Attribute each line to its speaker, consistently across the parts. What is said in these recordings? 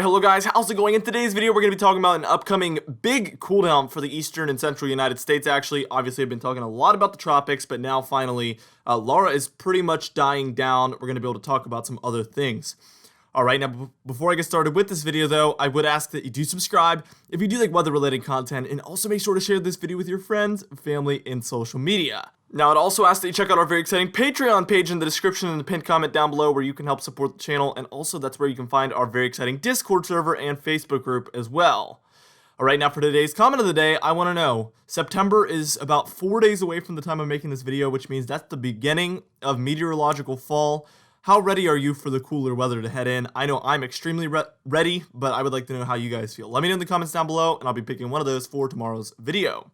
Speaker 1: Alright, hello guys, how's it going? In today's video, we're going to be talking about an upcoming big cooldown for the eastern and central United States. Actually, obviously, I've been talking a lot about the tropics, but now finally, Lara is pretty much dying down. We're going to be able to talk about some other things. Alright, now before I get started with this video though, I would ask that you do subscribe if you do like weather-related content, and also make sure to share this video with your friends, family, and social media. Now, I'd also ask that you check out our very exciting Patreon page in the description and the pinned comment down below where you can help support the channel, and also that's where you can find our very exciting Discord server and Facebook group as well. Alright, now for today's comment of the day, I want to know, September is about 4 days away from the time of making this video, which means that's the beginning of meteorological fall. How ready are you for the cooler weather to head in? I know I'm extremely ready, but I would like to know how you guys feel. Let me know in the comments down below, and I'll be picking one of those for tomorrow's video.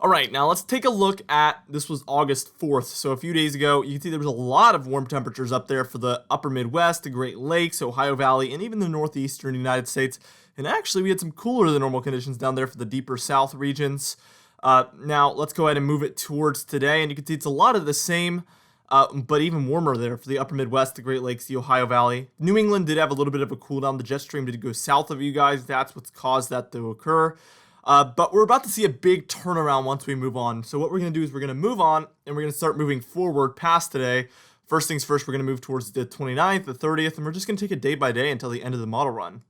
Speaker 1: Alright, now let's take a look at, this was August 4th, so a few days ago. You can see there was a lot of warm temperatures up there for the upper Midwest, the Great Lakes, Ohio Valley, and even the northeastern United States. And actually, we had some cooler than normal conditions down there for the deeper south regions. Now, let's go ahead and move it towards today, and you can see it's a lot of the same, but even warmer there for the upper Midwest, the Great Lakes, the Ohio Valley. New England did have a little bit of a cool down. The jet stream did go south of you guys. That's what's caused that to occur. But we're about to see a big turnaround once we move on. So what we're going to do is we're going to move on, and we're going to start moving forward past today. First things first, we're going to move towards the 29th, the 30th, and we're just going to take it day by day until the end of the model run.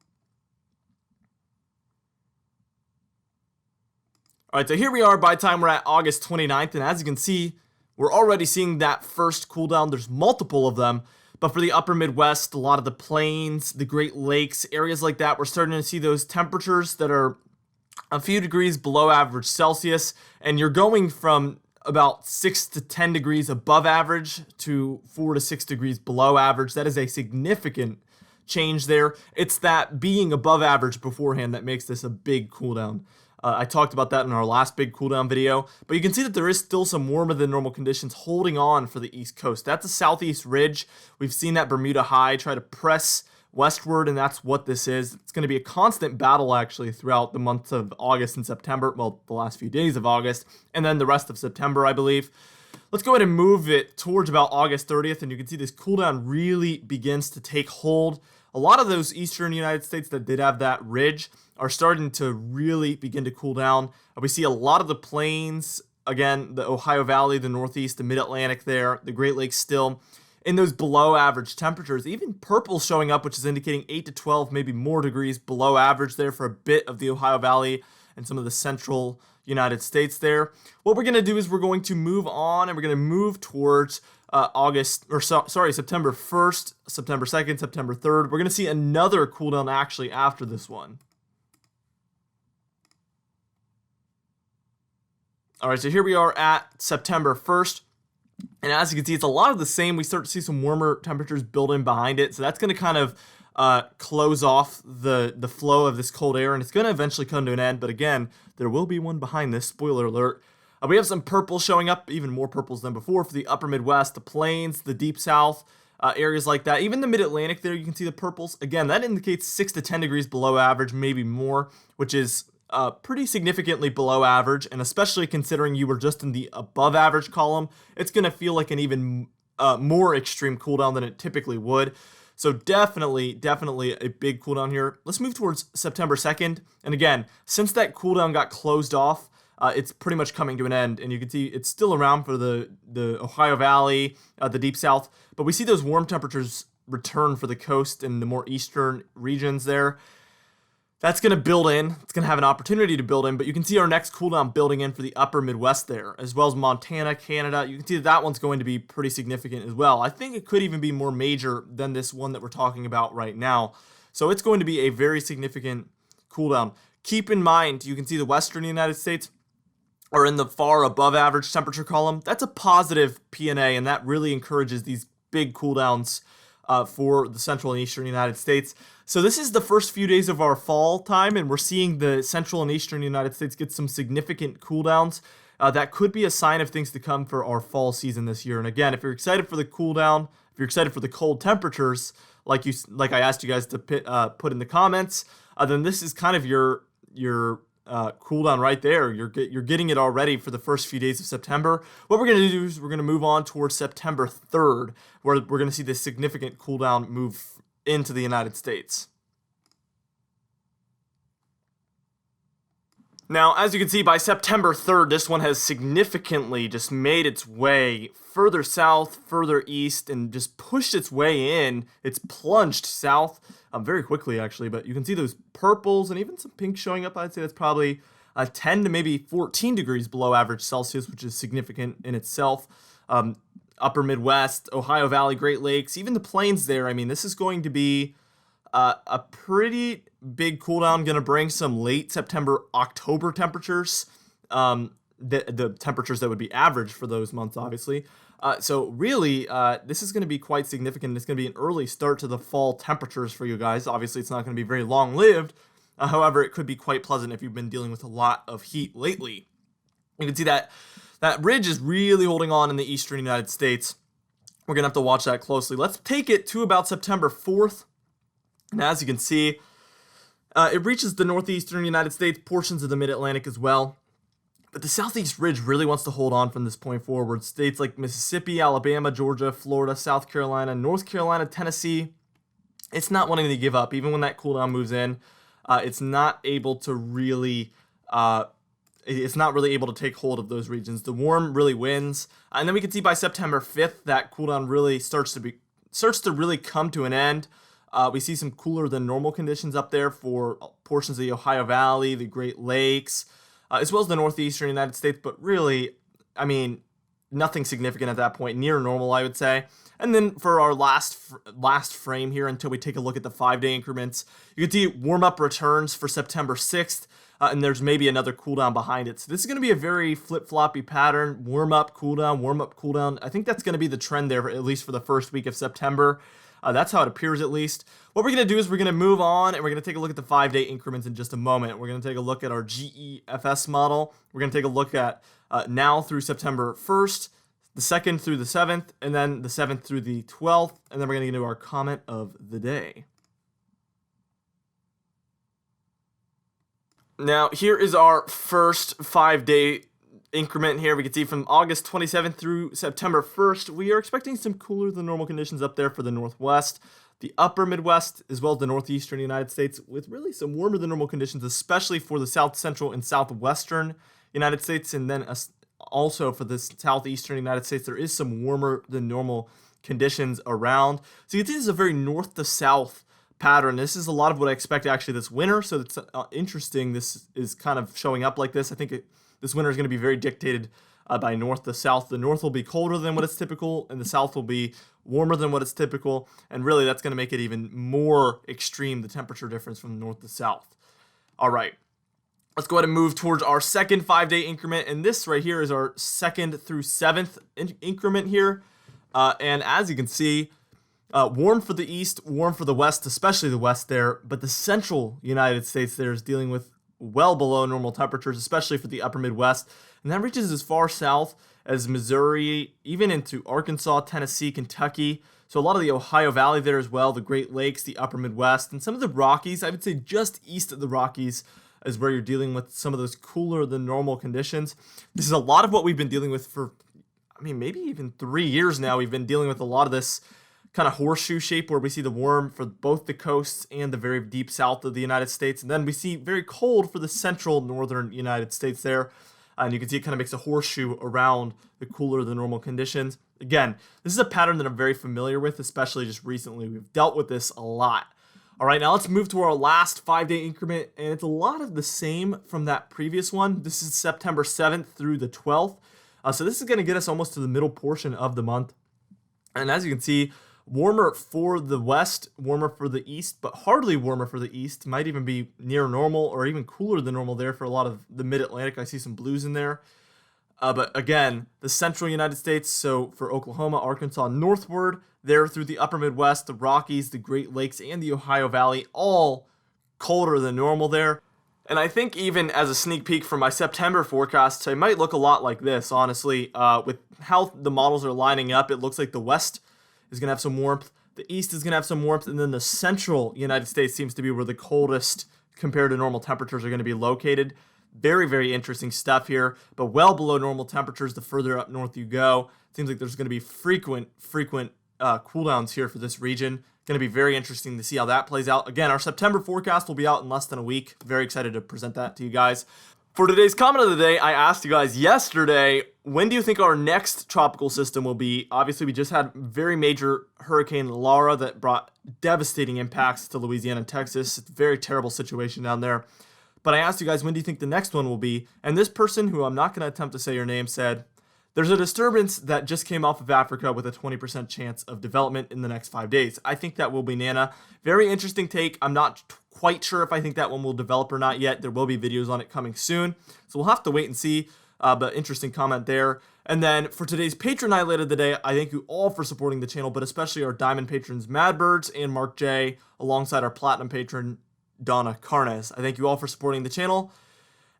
Speaker 1: Alright, so here we are by the time we're at August 29th, and as you can see, we're already seeing that first cooldown. There's multiple of them, but for the upper Midwest, a lot of the plains, the Great Lakes, areas like that, we're starting to see those temperatures that are a few degrees below average Celsius, and you're going from about 6 to 10 degrees above average to 4 to 6 degrees below average. That is a significant change there. It's that being above average beforehand that makes this a big cooldown. I talked about that in our last big cooldown video, but you can see that there is still some warmer than normal conditions holding on for the East Coast. That's a southeast ridge. We've seen that Bermuda high try to press westward, and that's what this is. It's going to be a constant battle actually throughout the months of August and September, well, the last few days of August, and then the rest of September, I believe. Let's go ahead and move it towards about August 30th, and you can see this cooldown really begins to take hold. A lot of those eastern United States that did have that ridge are starting to really begin to cool down. We see a lot of the plains, again, the Ohio Valley, the Northeast, the Mid-Atlantic there, the Great Lakes still in those below average temperatures. Even purple showing up, which is indicating 8 to 12, maybe more degrees below average there for a bit of the Ohio Valley and some of the central United States there. What we're going to do is we're going to move on, and we're going to move towards September 1st, September 2nd, September 3rd. We're going to see another cooldown actually after this one. Alright, so here we are at September 1st. And as you can see, it's a lot of the same. We start to see some warmer temperatures build in behind it. So that's going to kind of close off the flow of this cold air, and it's going to eventually come to an end. But again, there will be one behind this. Spoiler alert. We have some purple showing up, even more purples than before for the upper Midwest, the plains, the deep south, areas like that. Even the Mid-Atlantic there, you can see the purples. Again, that indicates 6 to 10 degrees below average, maybe more, which is pretty significantly below average, and especially considering you were just in the above average column, it's going to feel like an even more extreme cooldown than it typically would. So definitely a big cooldown here. Let's move towards September 2nd, and again, since that cooldown got closed off, it's pretty much coming to an end, and you can see it's still around for the Ohio Valley, the deep south, but we see those warm temperatures return for the coast and the more eastern regions there. That's going to build in. It's going to have an opportunity to build in, but you can see our next cooldown building in for the upper Midwest there, as well as Montana, Canada. You can see that one's going to be pretty significant as well. I think it could even be more major than this one that we're talking about right now. So it's going to be a very significant cooldown. Keep in mind, you can see the western United States are in the far above average temperature column. That's a positive PNA, and that really encourages these big cooldowns for the central and eastern United States. So this is the first few days of our fall time, and we're seeing the central and eastern United States get some significant cooldowns. That could be a sign of things to come for our fall season this year. And again, if you're excited for the cooldown, if you're excited for the cold temperatures, like I asked you guys to put in the comments, then this is kind of your cooldown right there. You're getting it already for the first few days of September. What we're going to do is we're going to move on towards September 3rd, where we're going to see this significant cooldown move into the United States. Now, as you can see, by September 3rd, this one has significantly just made its way further south, further east, and just pushed its way in. It's plunged south very quickly, actually, but you can see those purples and even some pink showing up. I'd say that's probably 10 to maybe 14 degrees below average Celsius, which is significant in itself. Upper Midwest, Ohio Valley, Great Lakes, even the plains there. I mean, this is going to be a pretty big cooldown, going to bring some late September, October temperatures, the temperatures that would be average for those months, obviously. So really, this is going to be quite significant. It's going to be an early start to the fall temperatures for you guys. Obviously, it's not going to be very long-lived. However, it could be quite pleasant if you've been dealing with a lot of heat lately. You can see that ridge is really holding on in the eastern United States. We're going to have to watch that closely. Let's take it to about September 4th. And as you can see, it reaches the northeastern United States, portions of the mid-Atlantic as well. But the southeast ridge really wants to hold on from this point forward. States like Mississippi, Alabama, Georgia, Florida, South Carolina, North Carolina, Tennessee, it's not wanting to give up. Even when that cooldown moves in, it's not able to really... it's not really able to take hold of those regions. The warm really wins. And then we can see by September 5th, that cooldown really starts to really come to an end. We see some cooler than normal conditions up there for portions of the Ohio Valley, the Great Lakes, as well as the northeastern United States. But really, I mean, nothing significant at that point, near normal, I would say. And then for our last frame here, until we take a look at the 5-day increments, you can see warm-up returns for September 6th. And there's maybe another cooldown behind it. So this is going to be a very flip-floppy pattern. Warm-up, cooldown, warm-up, cooldown. I think that's going to be the trend there, at least for the first week of September. That's how it appears, at least. What we're going to do is we're going to move on, and we're going to take a look at the 5-day increments in just a moment. We're going to take a look at our GEFS model. We're going to take a look at now through September 1st, the 2nd through the 7th, and then the 7th through the 12th. And then we're going to get into our comment of the day. Now, here is our first 5-day increment here. We can see from August 27th through September 1st, we are expecting some cooler than normal conditions up there for the Northwest, the upper Midwest, as well as the northeastern United States, with really some warmer than normal conditions, especially for the South Central and Southwestern United States. And then also for the Southeastern United States, there is some warmer than normal conditions around. So you can see this is a very north to south pattern. This is a lot of what I expect actually this winter, so it's interesting this is kind of showing up like this. I think this winter is going to be very dictated by north to south. The north will be colder than what is typical, and the south will be warmer than what is typical, and really that's going to make it even more extreme, the temperature difference from north to south. All right, let's go ahead and move towards our second 5-day increment, and this right here is our 2nd through 7th increment here, and as you can see, warm for the east, warm for the west, especially the west there, but the central United States there is dealing with well below normal temperatures, especially for the upper Midwest, and that reaches as far south as Missouri, even into Arkansas, Tennessee, Kentucky, so a lot of the Ohio Valley there as well, the Great Lakes, the upper Midwest, and some of the Rockies. I would say just east of the Rockies is where you're dealing with some of those cooler than normal conditions. This is a lot of what we've been dealing with for, I mean, maybe even 3 years now. We've been dealing with a lot of this kind of horseshoe shape where we see the warm for both the coasts and the very deep south of the United States. And then we see very cold for the central northern United States there. And you can see it kind of makes a horseshoe around the cooler than normal conditions. Again, this is a pattern that I'm very familiar with, especially just recently. We've dealt with this a lot. All right, now let's move to our last 5-day increment. And it's a lot of the same from that previous one. This is September 7th through the 12th. So this is going to get us almost to the middle portion of the month. And as you can see, warmer for the west, warmer for the east, but hardly warmer for the east. Might even be near normal or even cooler than normal there for a lot of the mid-Atlantic. I see some blues in there. But again, the central United States, so for Oklahoma, Arkansas, northward, there through the upper Midwest, the Rockies, the Great Lakes, and the Ohio Valley, all colder than normal there. And I think even as a sneak peek for my September forecasts, I might look a lot like this, honestly. With how the models are lining up, it looks like the west is going to have some warmth, the east is going to have some warmth, and then the central United States seems to be where the coldest compared to normal temperatures are going to be located. Very, very interesting stuff here, but well below normal temperatures the further up north you go. Seems like there's going to be frequent cooldowns here for this region. Going to be very interesting to see how that plays out. Again, our September forecast will be out in less than a week. Very excited to present that to you guys. For today's comment of the day, I asked you guys yesterday, when do you think our next tropical system will be? Obviously, we just had very major Hurricane Laura that brought devastating impacts to Louisiana and Texas. It's a very terrible situation down there. But I asked you guys, when do you think the next one will be? And this person, who I'm not going to attempt to say your name, said, there's a disturbance that just came off of Africa with a 20% chance of development in the next 5 days. I think that will be Nana. Very interesting take. I'm not quite sure if I think that one will develop or not yet. There will be videos on it coming soon. So we'll have to wait and see. But interesting comment there. And then for today's patron highlight of the day, I thank you all for supporting the channel, but especially our diamond patrons, Madbirds and Mark J, alongside our platinum patron, Donna Carnes. I thank you all for supporting the channel.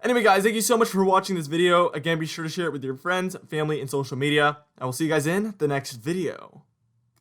Speaker 1: Anyway, guys, thank you so much for watching this video. Again, be sure to share it with your friends, family, and social media. I will see you guys in the next video.